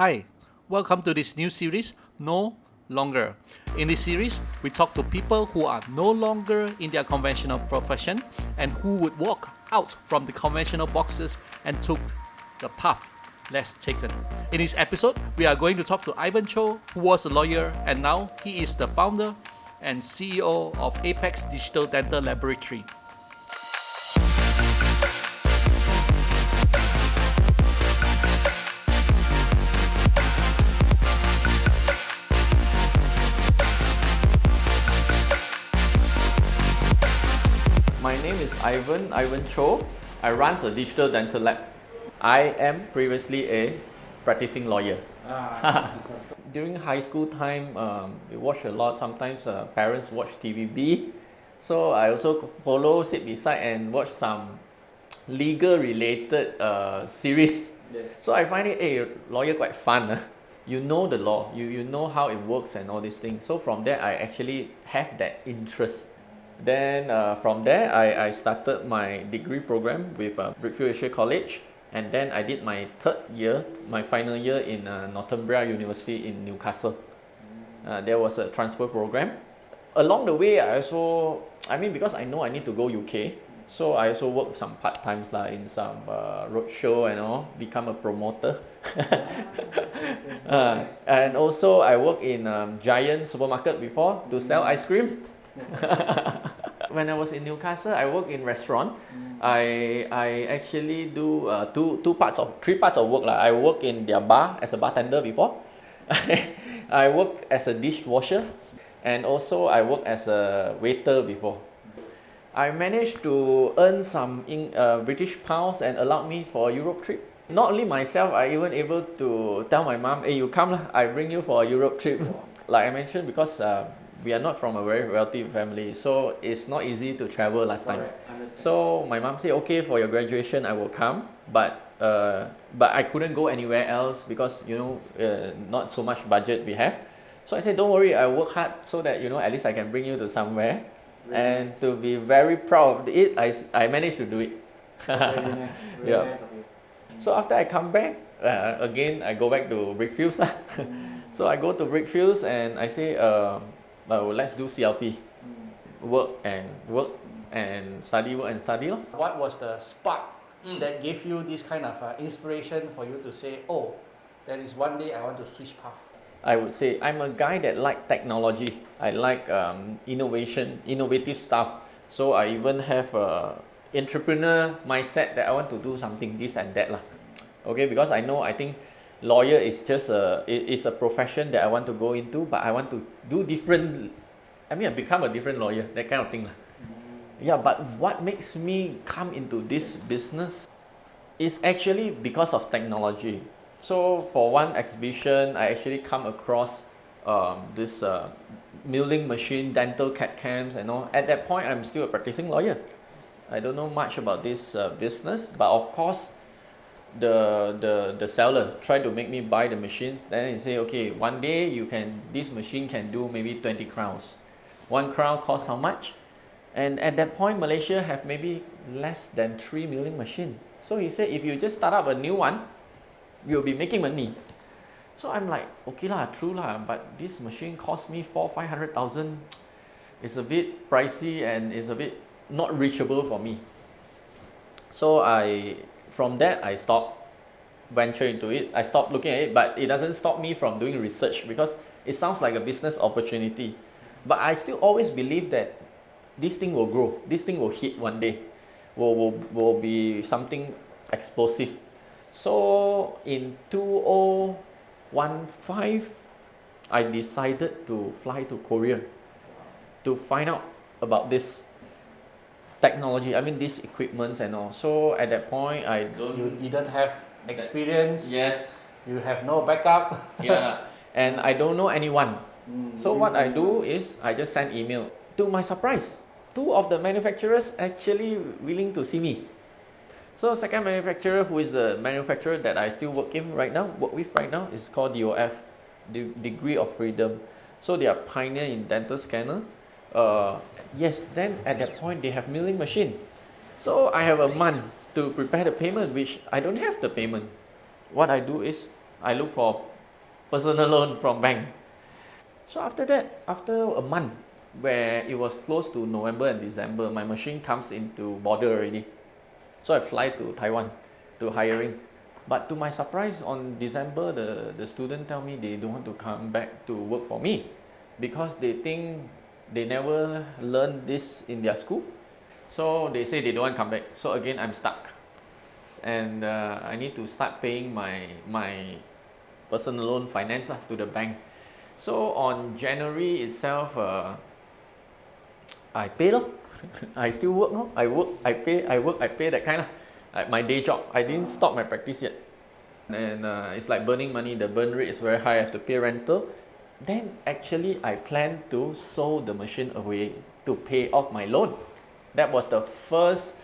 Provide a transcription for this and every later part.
Hi, welcome to this new series, No Longer. In this series, we talk to people who are no longer in their conventional profession and who would walk out from the conventional boxes and took the path less taken. In this episode, we are going to talk to Ivan Choe, who was a lawyer and now he is the founder and CEO of Apex Digital Dental Laboratory. My name is Ivan Choe. I run a digital dental lab. I am previously a practicing lawyer. During high school time, we watch a lot. Sometimes parents watch TVB. So I also follow, sit beside and watch some legal related series. Yes. So I find it, lawyer quite fun. You know the law, you know how it works and all these things. So from there, I actually have that interest. Then from there, I started my degree program with Brickfield Asia College, and then I did my third year, my final year in Northumbria University in Newcastle. There was a transfer program. Along the way, because I know I need to go UK, so I also worked some part-times in some roadshow and all, become a promoter. And also I worked in Giant supermarket before to sell ice cream. When I was in Newcastle, I work in restaurant. I actually do three parts of work. I work in their bar as a bartender before. I work as a dishwasher, and also I work as a waiter before. I managed to earn some British pounds and allowed me for a Europe trip. Not only myself, I even able to tell my mom, "Hey, you come lah, I bring you for a Europe trip." Like I mentioned, because we are not from a very wealthy family, so it's not easy to travel last time. So my mom said, "Okay, for your graduation, I will come," but I couldn't go anywhere else because not so much budget we have. So I said, "Don't worry, I work hard so that at least I can bring you to somewhere." Really? And to be very proud of it, I managed to do it. Really yeah. Nice. So after I come back, again I go back to Brickfields. So I go to Brickfields and I say, let's do CLP. Work and study. What was the spark that gave you this kind of inspiration for you to say, oh, that is one day I want to switch path? I would say I'm a guy that like technology. I like innovative stuff. So I even have a entrepreneur mindset that I want to do something this and that lah. Okay, because I think lawyer is just it's a profession that I want to go into, but I want to do different. I become a different lawyer, that kind of thing lah. Yeah, but what makes me come into this business is actually because of technology. So for one exhibition, I actually come across this milling machine, dental CAD/CAMs and all. At that point, I'm still a practicing lawyer. I don't know much about this business, but of course, the seller tried to make me buy the machines. Then he say, okay, one day this machine can do maybe 20 crowns. 1 crown costs how much? And at that point, Malaysia have maybe less than 3 million machines. So he said, if you just start up a new one, you'll be making money. So I'm like, okay lah, true lah, but this machine cost me 400,000-500,000. It's a bit pricey and it's a bit not reachable for me. So from that I stopped venture into it. I stopped looking at it, but it doesn't stop me from doing research because it sounds like a business opportunity. But I still always believe that this thing will grow. This thing will hit one day. Will be something explosive. So in 2015, I decided to fly to Korea to find out about this technology. These equipments and all. So at that point, You didn't have experience. Yes. You have no backup. Yeah. And I don't know anyone. So what I do is I just send email. To my surprise, 2 of the manufacturers actually willing to see me. So second manufacturer, who is the manufacturer that I still work with right now, is called DOF, Degree of Freedom. So they are pioneer in dental scanner. Yes, then at that point they have milling machine. So I have a month to prepare the payment, which I don't have the payment. What I do is I look for personal loan from bank. So after that, after a month, where it was close to November and December, my machine comes into border already. So I fly to Taiwan to hiring. But to my surprise, on December, the student tell me they don't want to come back to work for me because they think they never learned this in their school. So they say they don't want to come back. So again, I'm stuck. And I need to start paying my personal loan finance to the bank. So on January itself, I pay lor. I still work lor. I work, I pay, I work, I pay, that kind of. Like my day job. I didn't stop my practice yet. And it's like burning money. The burn rate is very high. I have to pay rental. Then actually I plan to sold the machine away to pay off my loan. That was the first,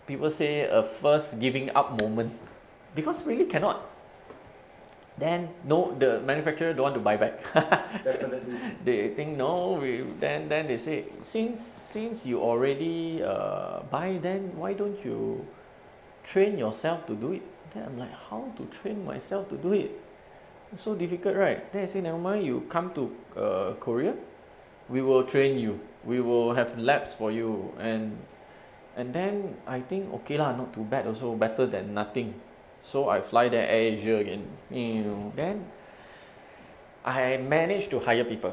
people say a first giving up moment. Because really cannot. Then no, the manufacturer don't want to buy back. Definitely. They think no. Then they say, since you already buy, then why don't you train yourself to do it? Then I'm like, how to train myself to do it? It's so difficult, right? Then I say, never mind. You come to Korea, we will train you. We will have labs for you, and then I think okay lah, not too bad. Also better than nothing. So I fly there Air Asia again. Then I managed to hire people.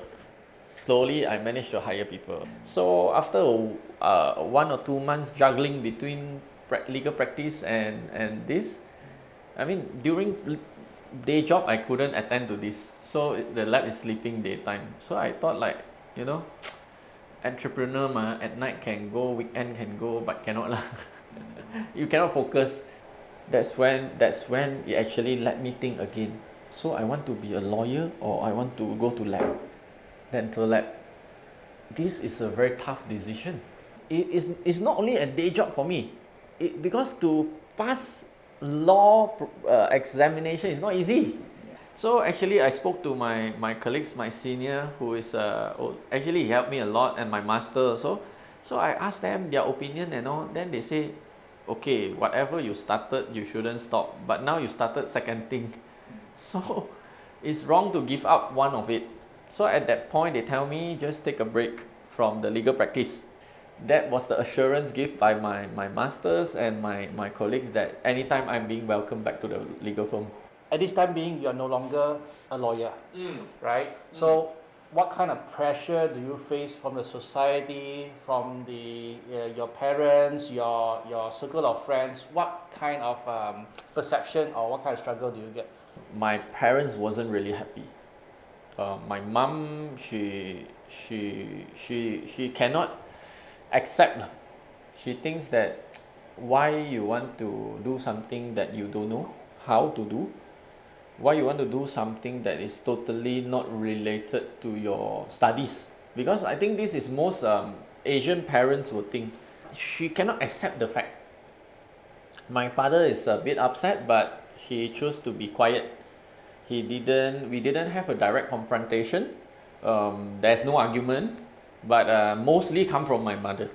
Slowly, I managed to hire people. So after 1 or 2 months juggling between legal practice and this, I mean, during day job, I couldn't attend to this. So the lab is sleeping daytime. So I thought like, entrepreneur at night can go, weekend can go, but cannot lah. You cannot focus. That's when it actually let me think again. So I want to be a lawyer or I want to go to lab, dental lab. This is a very tough decision. It's not only a day job for me, because to pass law examination is not easy. So actually I spoke to my colleagues, my senior who is actually he helped me a lot, and my master also. So I asked them their opinion and all. Then they say, okay, whatever you started, you shouldn't stop. But now you started second thing. So it's wrong to give up one of it. So at that point, they tell me, just take a break from the legal practice. That was the assurance given by my masters and my colleagues that anytime I'm being welcomed back to the legal firm. At this time being, you are no longer a lawyer, right? So what kind of pressure do you face from the society, from your parents, your circle of friends? What kind of perception or what kind of struggle do you get? My parents wasn't really happy. My mom, she cannot accept. She thinks that why you want to do something that you don't know how to do. Why you want to do something that is totally not related to your studies? Because I think this is most Asian parents would think. She cannot accept the fact. My father is a bit upset, but he chose to be quiet. We didn't have a direct confrontation. There's no argument, but mostly come from my mother.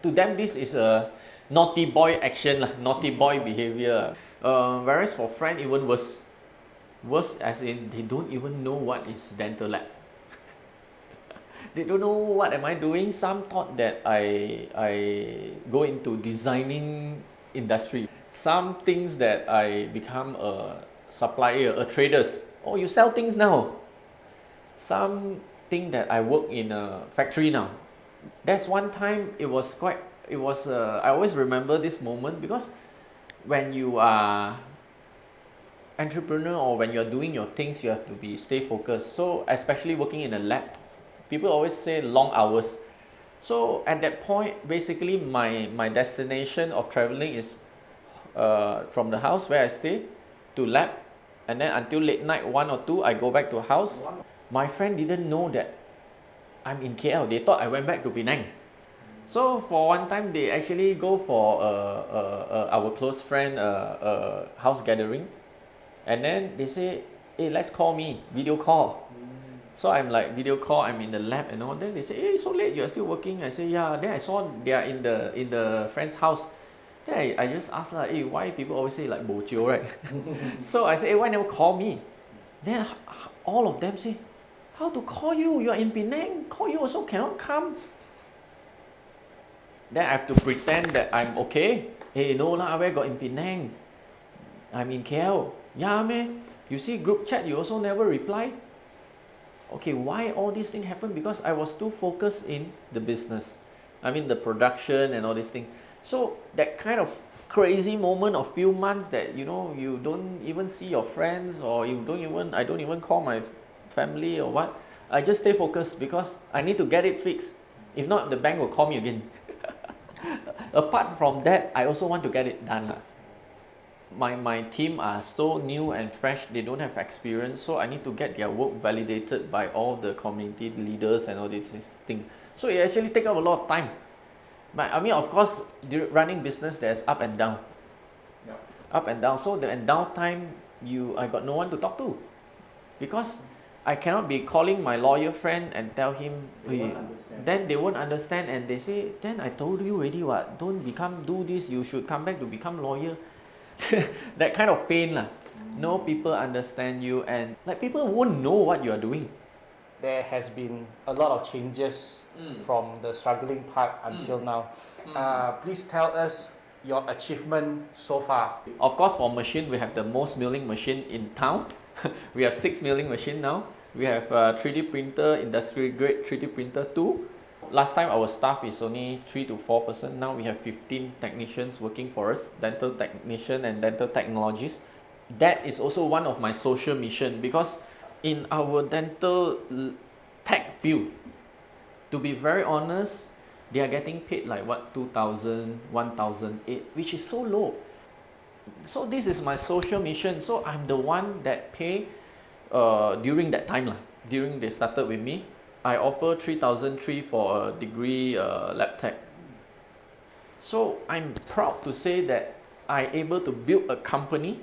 To them, this is a naughty boy action, naughty boy behavior. Whereas for friend, even worse. Worse as in they don't even know what is dental lab. They don't know what am I doing. Some thought that I go into designing industry. Some things that I become a supplier, a traders. Oh, you sell things now. Some think that I work in a factory now. That's one time I always remember this moment, because when you are entrepreneur or when you're doing your things, you have to stay focused. So especially working in a lab, people always say long hours. So at that point, basically my destination of traveling is from the house where I stay to lab, and then until late night 1 or 2 I go back to house. My friend didn't know that I'm in KL. They thought I went back to Penang. So for one time they actually go for our close friend house gathering. And then they say, hey, let's call me, video call. So I'm like, video call, I'm in the lab and all. Then they say, hey, so late, you're still working? I say, yeah. Then I saw they are in the friend's house. Then I just asked like, hey, why people always say like bo jio, right? So I said, hey, why never call me? Then all of them say, how to call you? You are in Penang. Call you also cannot come. Then I have to pretend that I'm okay. Hey, no lah, where got in Penang? I'm in KL. Yeah, man. You see group chat, you also never reply. Okay, why all these things happen? Because I was too focused in the business. I mean the production and all these things. So that kind of crazy moment of few months that you don't even see your friends, or I don't even call my family or what. I just stay focused because I need to get it fixed. If not, the bank will call me again. Apart from that, I also want to get it done. My team are so new and fresh, they don't have experience, so I need to get their work validated by all the community leaders and all these things. So it actually takes up a lot of time. But I mean, of course, running business, there's up and down. Yeah. Up and down. So the downtime, I got no one to talk to, because I cannot be calling my lawyer friend and tell him. Then they won't understand, and they say, then I told you already what, don't do this, you should come back to become lawyer. That kind of pain lah. No people understand you, and like people won't know what you are doing. There has been a lot of changes from the struggling part until now. Please tell us your achievement so far. Of course, for machine, we have the most milling machine in town. We have 6 milling machine now. We have 3D printer, industrial grade 3D printer too. Last time our staff is only 3 to 4%. Now we have 15 technicians working for us, dental technician and dental technologists. That is also one of my social mission, because in our dental tech field, to be very honest, they are getting paid like what, 2,000, 1,008, which is so low. So this is my social mission. So I'm the one that pay during that time lah. During they started with me, I offer 3,003 for a degree lab tech. So I'm proud to say that I able to build a company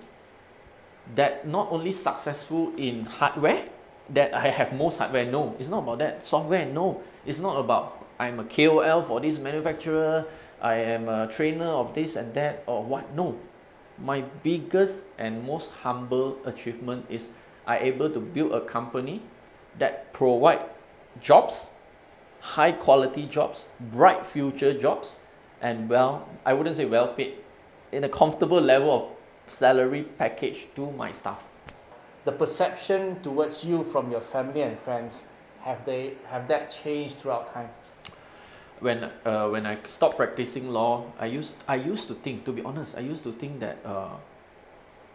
that not only successful in hardware, that I have most hardware. No, it's not about that. Software, no. It's not about I'm a KOL for this manufacturer, I am a trainer of this and that or what. No. My biggest and most humble achievement is I able to build a company that provide jobs, high quality jobs, bright future jobs, and I wouldn't say well paid, in a comfortable level of salary package to my staff. The perception towards you from your family and friends, have that changed throughout time? When I stopped practicing law, I used to think, to be honest, I used to think that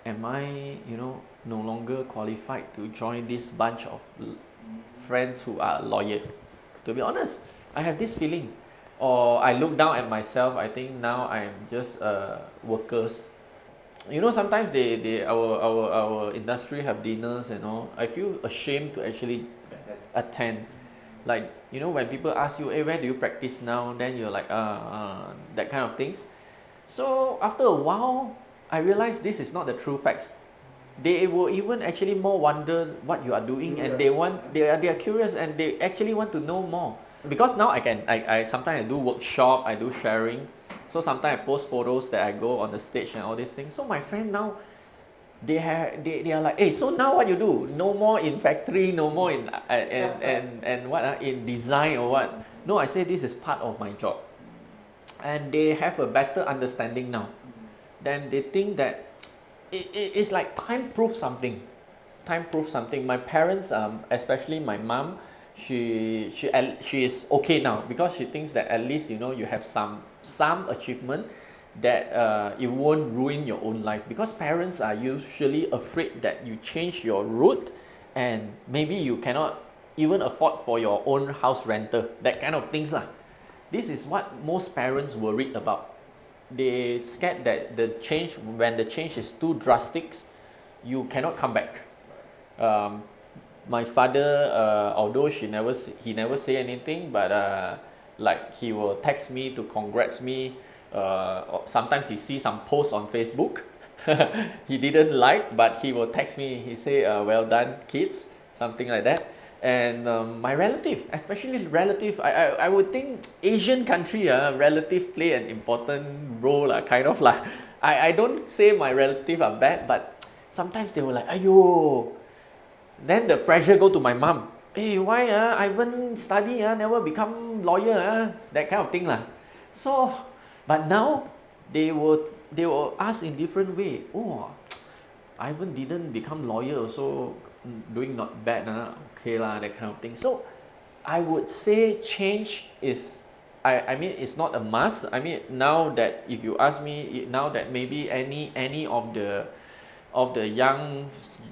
am I no longer qualified to join this bunch of friends who are lawyers. To be honest, I have this feeling, or I look down at myself. I think now I'm just workers. Sometimes our industry have dinners and all. I feel ashamed to actually attend. Like when people ask you, hey, where do you practice now? Then you're like that kind of things. So after a while, I realized this is not the true facts. They will even actually more wonder what you are doing, and they are curious, and they actually want to know more. Because now I sometimes I do workshop, I do sharing. So sometimes I post photos that I go on the stage and all these things. So my friend now, they are like, hey, so now what you do? No more in factory, no more in and what in design or what? No, I say this is part of my job, and they have a better understanding now. Then they think that it's like time proves something. Time proves something. My parents, especially my mom, she is okay now, because she thinks that at least you have some achievement, that it won't ruin your own life, because parents are usually afraid that you change your route and maybe you cannot even afford for your own house rental, that kind of things lah. This is what most parents worried about. They scared that when the change is too drastic, you cannot come back. My father, although he never say anything, but like he will text me to congrats me. Sometimes he see some posts on Facebook he didn't like, but he will text me. He say, well done kids, something like that. And my relative, especially relative, I would think Asian country, relative play an important role, kind of lah. I don't say my relative are bad, but sometimes they were like, ayo. Then the pressure go to my mom. Hey, why Ivan study, never become lawyer, that kind of thing lah. So, but now they will ask in different way. Oh, Ivan didn't become lawyer, also doing not bad, okay lah, that kind of thing. So I would say change is, I mean, it's not a must. I mean, now that if you ask me, now that maybe any of the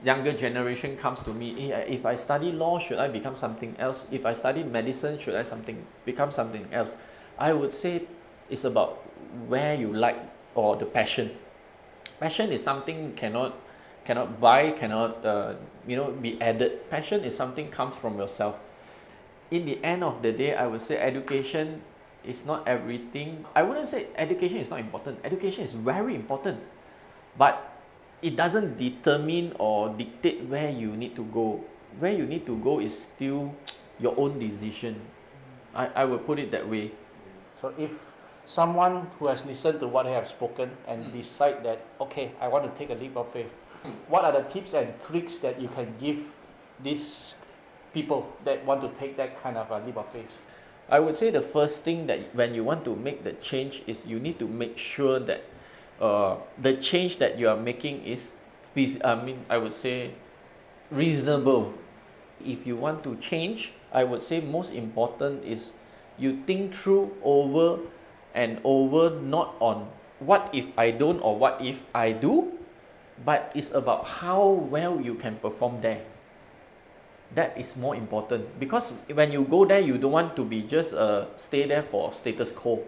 younger generation comes to me, hey, if I study law, should I become something else? If I study medicine, should I become something else? I would say it's about where you like, or the passion. Passion is something cannot buy, cannot be added. Passion is something comes from yourself. In the end of the day, I would say education is not everything. I wouldn't say education is not important. Education is very important, but it doesn't determine or dictate where you need to go. Where you need to go is still your own decision. I would put it that way. So if someone who has listened to what I have spoken and decide that, okay, I want to take a leap of faith, what are the tips and tricks that you can give these people that want to take that kind of a leap of faith? I would say the first thing that when you want to make the change is you need to make sure that the change that you are making is, I would say, reasonable. If you want to change, I would say most important is you think through over and over, not on what if I don't or what if I do, but it's about how well you can perform there. That is more important, because when you go there, you don't want to be just stay there for status quo.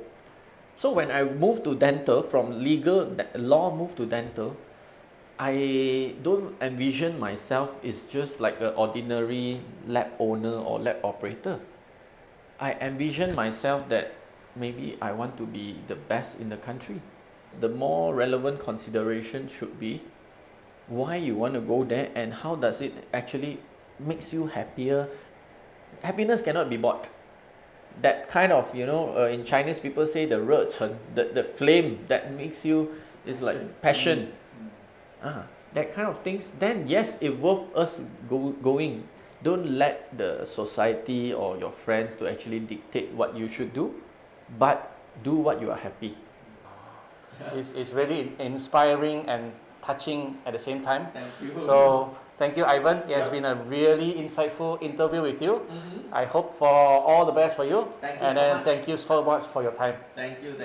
So when I moved to dental, from legal law moved to dental, I don't envision myself is just like an ordinary lab owner or lab operator. I envision myself that maybe I want to be the best in the country. The more relevant consideration should be why you want to go there and how does it actually makes you happier. Happiness cannot be bought. That kind of, in Chinese people say the 热忱, the flame that makes you, is like passion. That kind of things, then yes, it worth us going. Don't let the society or your friends to actually dictate what you should do, but do what you are happy. It's really inspiring and touching at the same time. Thank you. So thank you, Ivan. It has been a really insightful interview with you. I hope for all the best for you. Thank you and so then much. thank you so much for your time. Thank you.